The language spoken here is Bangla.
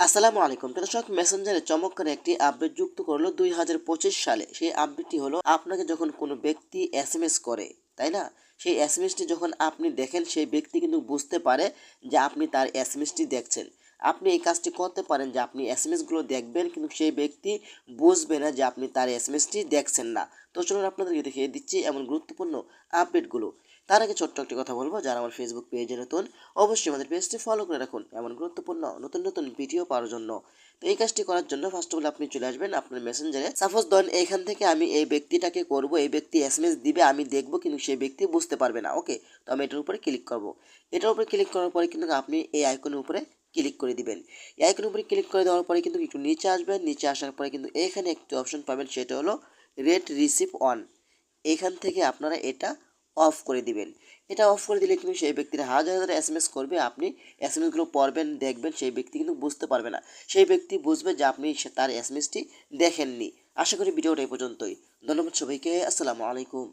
আসসালামু আলাইকুম দর্শক, মেসেঞ্জারে চমৎকার একটি আপডেট যুক্ত করলো 2025 সালে। সেই আপডেটটি হলো, আপনাকে যখন কোনো ব্যক্তি এসএমএস করে, তাই না, সেই এসএমএসটি যখন আপনি দেখেন, সেই ব্যক্তি কিন্তু বুঝতে পারে যে আপনি তার এসএমএসটি দেখছেন। আপনি এই কাজটি করতে পারেন যে আপনি এসএমএসগুলো দেখবেন, কিন্তু সেই ব্যক্তি বুঝবে না যে আপনি তার এসএমএসটি দেখছেন না। তো চলুন আপনাদেরকে দেখিয়ে দিচ্ছি এমন গুরুত্বপূর্ণ আপডেটগুলো। তার আগে ছোট্ট একটি কথা বলবো, যারা আমার ফেসবুক পেজে নতুন, অবশ্যই আমাদের পেজটি ফলো করে রাখুন এমন গুরুত্বপূর্ণ নতুন নতুন ভিডিও পাওয়ার জন্য। তো এই কাজটি করার জন্য ফার্স্ট অফ অল আপনি চলে আসবেন আপনার মেসেঞ্জারে। সাপোজ ধরেন এইখান থেকে আমি এই ব্যক্তিটাকে করব, এই ব্যক্তি এসএমএস দিবে, আমি দেখবো, কিন্তু সেই ব্যক্তি বুঝতে পারবে না। ওকে, তো আমি এটার উপরে ক্লিক করব। এটার উপরে ক্লিক করার পরে কিন্তু আপনি এই আইকনের উপরে ক্লিক করে দিবেন। এই আইকনের উপরে ক্লিক করে দেওয়ার পরে কিন্তু একটু নিচে আসবেন। নিচে আসার পরে কিন্তু এখানে একটি অপশন পাবেন, সেটা হলো রেট রিসিভ অন। এখান থেকে আপনারা এটা অফ করে দিবেন। এটা অফ করে দিলে কিন্তু সেই ব্যক্তিরা হাজার হাজার এসএমএস করবে, আপনি এসএমএসগুলো পড়বেন, দেখবেন, সেই ব্যক্তি কিন্তু বুঝতে পারবে না। সেই ব্যক্তি বুঝবে যে আপনি তার এসএমএসটি দেখেননি। আশা করি ভিডিওটা এই পর্যন্তই। ধন্যবাদ সবাইকে। আসসালামু আলাইকুম।